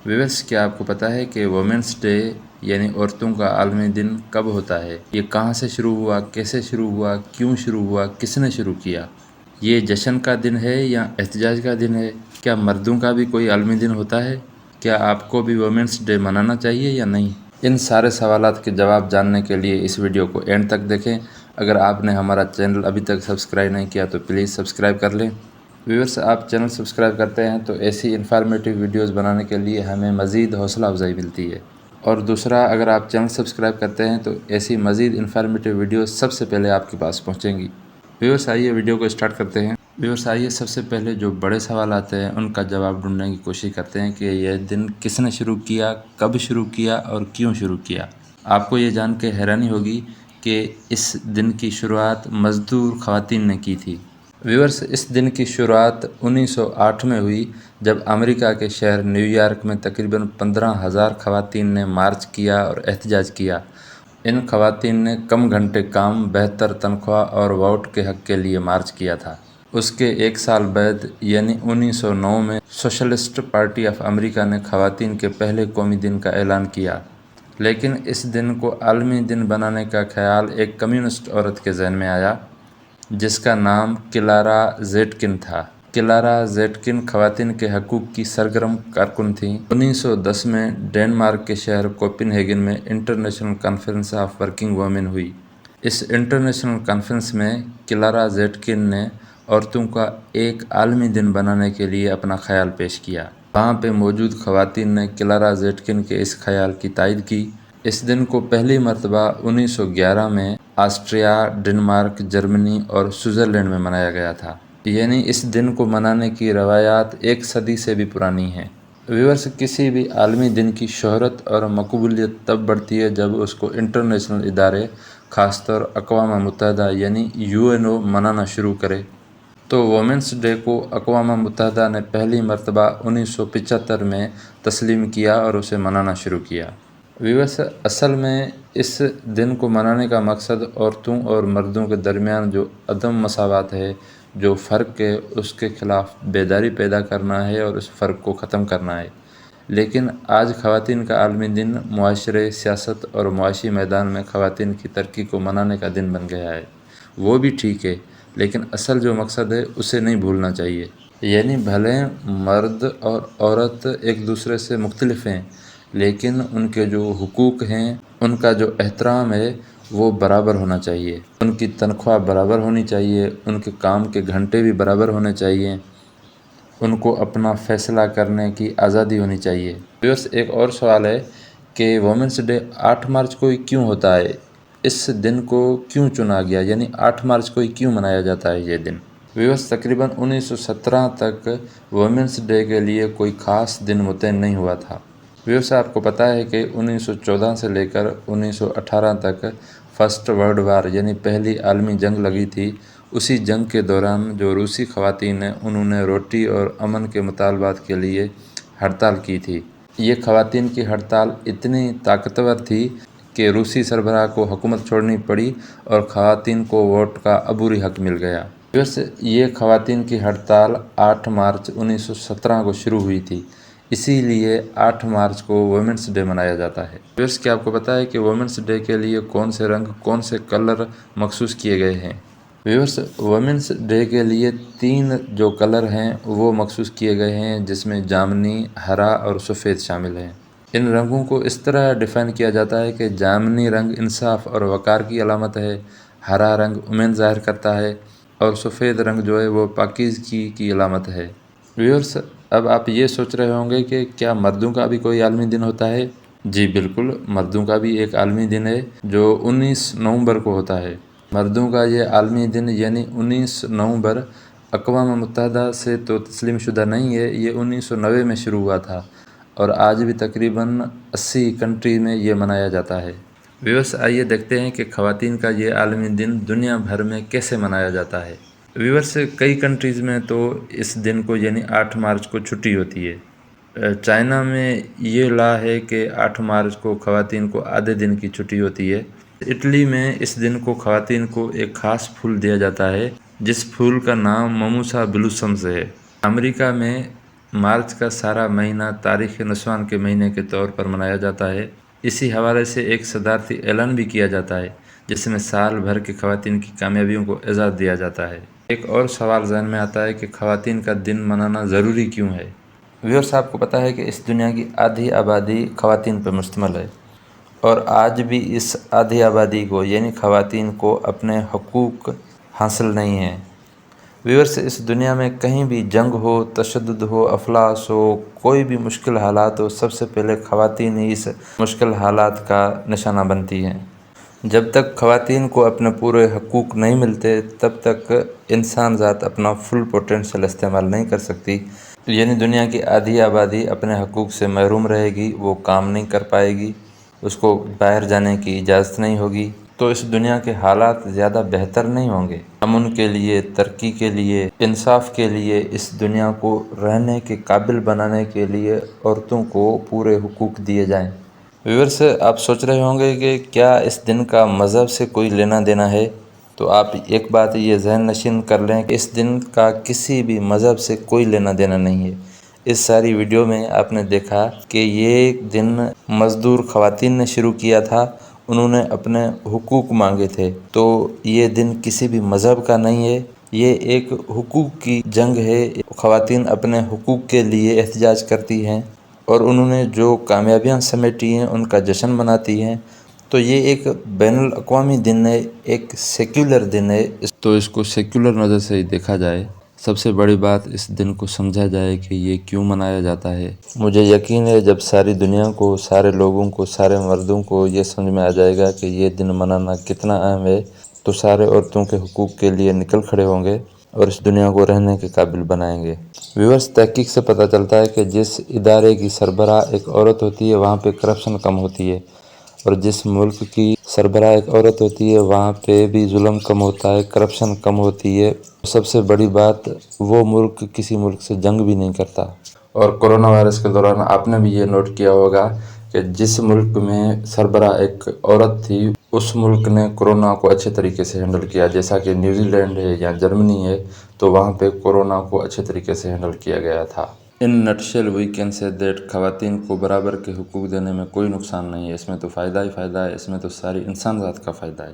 Viewers, کیا آپ کو پتہ ہے کہ وومنس ڈے یعنی عورتوں کا عالمی دن کب ہوتا ہے؟ یہ کہاں سے شروع ہوا، کیسے شروع ہوا، کیوں شروع ہوا، کس نے شروع کیا؟ یہ جشن کا دن ہے یا احتجاج کا دن ہے؟ کیا مردوں کا بھی کوئی عالمی دن ہوتا ہے؟ کیا آپ کو بھی وومنس ڈے منانا چاہیے یا نہیں؟ ان سارے سوالات کے جواب جاننے کے لیے اس ویڈیو کو اینڈ تک دیکھیں۔ اگر آپ نے ہمارا چینل ابھی تک سبسکرائب نہیں کیا تو پلیز سبسکرائب کر لیں۔ ویورس، آپ چینل سبسکرائب کرتے ہیں تو ایسی انفارمیٹیو ویڈیوز بنانے کے لیے ہمیں مزید حوصلہ افزائی ملتی ہے، اور دوسرا، اگر آپ چینل سبسکرائب کرتے ہیں تو ایسی مزید انفارمیٹیو ویڈیوز سب سے پہلے آپ کے پاس پہنچیں گی۔ ویورس، آئیے ویڈیو کو اسٹارٹ کرتے ہیں۔ ویورس، آئیے سب سے پہلے جو بڑے سوال آتے ہیں ان کا جواب ڈھونڈنے کی کوشش کرتے ہیں کہ یہ دن کس نے شروع کیا، کب شروع کیا اور کیوں شروع کیا۔ آپ کو یہ جان کے حیرانی ہوگی کہ اس دن کی شروعات مزدور خواتین نے کی تھی۔ ویورس، اس دن کی شروعات 1908 میں ہوئی، جب امریکہ کے شہر نیو یارک میں تقریباً 15,000 خواتین نے مارچ کیا اور احتجاج کیا۔ ان خواتین نے کم گھنٹے کام، بہتر تنخواہ اور ووٹ کے حق کے لیے مارچ کیا تھا۔ اس کے ایک سال بعد یعنی 1909 میں سوشلسٹ پارٹی آف امریکہ نے خواتین کے پہلے قومی دن کا اعلان کیا، لیکن اس دن کو عالمی دن بنانے کا خیال ایک کمیونسٹ عورت کے ذہن میں آیا جس کا نام کلارا زیٹکن تھا۔ کلارا زیٹکن خواتین کے حقوق کی سرگرم کارکن تھیں۔ 1910 میں ڈنمارک کے شہر کوپن ہیگن میں international conference of working women ہوئی۔ اس انٹرنیشنل کانفرنس میں کلارا زیٹکن نے عورتوں کا ایک عالمی دن بنانے کے لیے اپنا خیال پیش کیا۔ وہاں پہ موجود خواتین نے کلارا زیٹکن کے اس خیال کی تائید کی۔ اس دن کو پہلی مرتبہ 1911 میں آسٹریا، ڈنمارک، جرمنی اور سوئٹزرلینڈ میں منایا گیا تھا، یعنی اس دن کو منانے کی روایات ایک صدی سے بھی پرانی ہیں۔ ویورس، کسی بھی عالمی دن کی شہرت اور مقبولیت تب بڑھتی ہے جب اس کو انٹرنیشنل ادارے، خاص طور اقوام متحدہ یعنی UNO منانا شروع کرے۔ تو وومنس ڈے کو اقوام متحدہ نے پہلی مرتبہ 1975 میں تسلیم کیا اور اسے منانا شروع کیا۔ ویورس، اصل میں اس دن کو منانے کا مقصد عورتوں اور مردوں کے درمیان جو عدم مساوات ہے، جو فرق ہے، اس کے خلاف بیداری پیدا کرنا ہے اور اس فرق کو ختم کرنا ہے۔ لیکن آج خواتین کا عالمی دن معاشرے، سیاست اور معاشی میدان میں خواتین کی ترقی کو منانے کا دن بن گیا ہے۔ وہ بھی ٹھیک ہے، لیکن اصل جو مقصد ہے اسے نہیں بھولنا چاہیے۔ یعنی بھلے مرد اور عورت ایک دوسرے سے مختلف ہیں، لیکن ان کے جو حقوق ہیں، ان کا جو احترام ہے وہ برابر ہونا چاہیے۔ ان کی تنخواہ برابر ہونی چاہیے، ان کے کام کے گھنٹے بھی برابر ہونے چاہیے، ان کو اپنا فیصلہ کرنے کی آزادی ہونی چاہیے۔ ویورس، ایک اور سوال ہے کہ وومنس ڈے 8 مارچ کو ہی کیوں ہوتا ہے؟ اس دن کو کیوں چنا گیا، یعنی 8 مارچ کو ہی کیوں منایا جاتا ہے یہ دن؟ ویورس، تقریباً 1917 تک وومنس ڈے کے لیے کوئی خاص دن متعین نہیں ہوا تھا۔ ویورس، آپ کو پتہ ہے کہ 1914 سے لے کر 1918 تک فرسٹ ورلڈ وار یعنی پہلی عالمی جنگ لگی تھی۔ اسی جنگ کے دوران جو روسی خواتین ہیں انہوں نے روٹی اور امن کے مطالبات کے لیے ہڑتال کی تھی۔ یہ خواتین کی ہڑتال اتنی طاقتور تھی کہ روسی سربراہ کو حکومت چھوڑنی پڑی اور خواتین کو ووٹ کا عبوری حق مل گیا۔ ویورس، یہ خواتین کی ہڑتال 8 مارچ 1917 کو شروع ہوئی تھی، اسی لیے 8 مارچ کو وومنس ڈے منایا جاتا ہے۔ ویورس، کیا آپ کو پتہ ہے کہ وومنس ڈے کے لیے کون سے رنگ، کون سے کلر مخصوص کیے گئے ہیں؟ ویورس، وومنس ڈے کے لیے 3 جو کلر ہیں وہ مخصوص کیے گئے ہیں، جس میں جامنی، ہرا اور سفید شامل ہیں۔ ان رنگوں کو اس طرح ڈیفائن کیا جاتا ہے کہ جامنی رنگ انصاف اور وقار کی علامت ہے، ہرا رنگ امید ظاہر کرتا ہے اور سفید رنگ جو ہے وہ پاکیزگی کی علامت ہے۔ ویورس، اب آپ یہ سوچ رہے ہوں گے کہ کیا مردوں کا بھی کوئی عالمی دن ہوتا ہے؟ جی بالکل، مردوں کا بھی ایک عالمی دن ہے جو 19 نومبر کو ہوتا ہے۔ مردوں کا یہ عالمی دن یعنی 19 نومبر اقوام متحدہ سے تو تسلیم شدہ نہیں ہے، یہ 1990 میں شروع ہوا تھا اور آج بھی تقریباً 80 کنٹری میں یہ منایا جاتا ہے۔ ویورس، آئیے دیکھتے ہیں کہ خواتین کا یہ عالمی دن دنیا بھر میں کیسے منایا جاتا ہے۔ ویورس، کئی کنٹریز میں تو اس دن کو یعنی 8 مارچ کو چھٹی ہوتی ہے۔ چائنا میں یہ لا ہے کہ 8 مارچ کو خواتین کو آدھے دن کی چھٹی ہوتی ہے۔ اٹلی میں اس دن کو خواتین کو ایک خاص پھول دیا جاتا ہے جس پھول کا نام مموسا بلوسمز ہے۔ امریکہ میں مارچ کا سارا مہینہ تاریخ نسوان کے مہینے کے طور پر منایا جاتا ہے۔ اسی حوالے سے ایک صدارتی اعلان بھی کیا جاتا ہے جس میں سال بھر کی خواتین کی کامیابیوں کو اعزاز دیا جاتا ہے۔ ایک اور سوال ذہن میں آتا ہے کہ خواتین کا دن منانا ضروری کیوں ہے؟ ویورز، آپ کو پتہ ہے کہ اس دنیا کی آدھی آبادی خواتین پر مشتمل ہے، اور آج بھی اس آدھی آبادی کو یعنی خواتین کو اپنے حقوق حاصل نہیں ہیں۔ ویورز، اس دنیا میں کہیں بھی جنگ ہو، تشدد ہو، افلاس ہو، کوئی بھی مشکل حالات ہو، سب سے پہلے خواتین ہی اس مشکل حالات کا نشانہ بنتی ہیں۔ جب تک خواتین کو اپنے پورے حقوق نہیں ملتے تب تک انسان ذات اپنا فل پوٹینشیل استعمال نہیں کر سکتی، یعنی دنیا کی آدھی آبادی اپنے حقوق سے محروم رہے گی، وہ کام نہیں کر پائے گی، اس کو باہر جانے کی اجازت نہیں ہوگی، تو اس دنیا کے حالات زیادہ بہتر نہیں ہوں گے۔ امن کے لیے، ترقی کے لیے، انصاف کے لیے، اس دنیا کو رہنے کے قابل بنانے کے لیے عورتوں کو پورے حقوق دیے جائیں۔ ویورز، آپ سوچ رہے ہوں گے کہ کیا اس دن کا مذہب سے کوئی لینا دینا ہے؟ تو آپ ایک بات یہ ذہن نشین کر لیں کہ اس دن کا کسی بھی مذہب سے کوئی لینا دینا نہیں ہے۔ اس ساری ویڈیو میں آپ نے دیکھا کہ یہ دن مزدور خواتین نے شروع کیا تھا، انہوں نے اپنے حقوق مانگے تھے، تو یہ دن کسی بھی مذہب کا نہیں ہے، یہ ایک حقوق کی جنگ ہے۔ خواتین اپنے حقوق کے لیے احتجاج کرتی ہیں اور انہوں نے جو کامیابیاں سمیٹی ہیں ان کا جشن مناتی ہیں، تو یہ ایک بین الاقوامی دن ہے، ایک سیکولر دن ہے، تو اس کو سیکولر نظر سے ہی دیکھا جائے۔ سب سے بڑی بات اس دن کو سمجھا جائے کہ یہ کیوں منایا جاتا ہے۔ مجھے یقین ہے جب ساری دنیا کو، سارے لوگوں کو، سارے مردوں کو یہ سمجھ میں آ جائے گا کہ یہ دن منانا کتنا اہم ہے، تو سارے عورتوں کے حقوق کے لیے نکل کھڑے ہوں گے اور اس دنیا کو رہنے کے قابل بنائیں گے۔ ویورز، تحقیق سے پتہ چلتا ہے کہ جس ادارے کی سربراہ ایک عورت ہوتی ہے وہاں پہ کرپشن کم ہوتی ہے، اور جس ملک کی سربراہ ایک عورت ہوتی ہے وہاں پہ بھی ظلم کم ہوتا ہے، کرپشن کم ہوتی ہے۔ سب سے بڑی بات، وہ ملک کسی ملک سے جنگ بھی نہیں کرتا۔ اور کرونا وائرس کے دوران آپ نے بھی یہ نوٹ کیا ہوگا کہ جس ملک میں سربراہ ایک عورت تھی اس ملک نے کرونا کو اچھے طریقے سے ہینڈل کیا، جیسا کہ نیوزی لینڈ ہے یا جرمنی ہے، تو وہاں پہ کرونا کو اچھے طریقے سے ہینڈل کیا گیا تھا۔ ان نٹشل وی کین سے دیٹ خواتین کو برابر کے حقوق دینے میں کوئی نقصان نہیں ہے، اس میں تو فائدہ ہی فائدہ ہے، اس میں تو ساری انسان ذات کا فائدہ ہے۔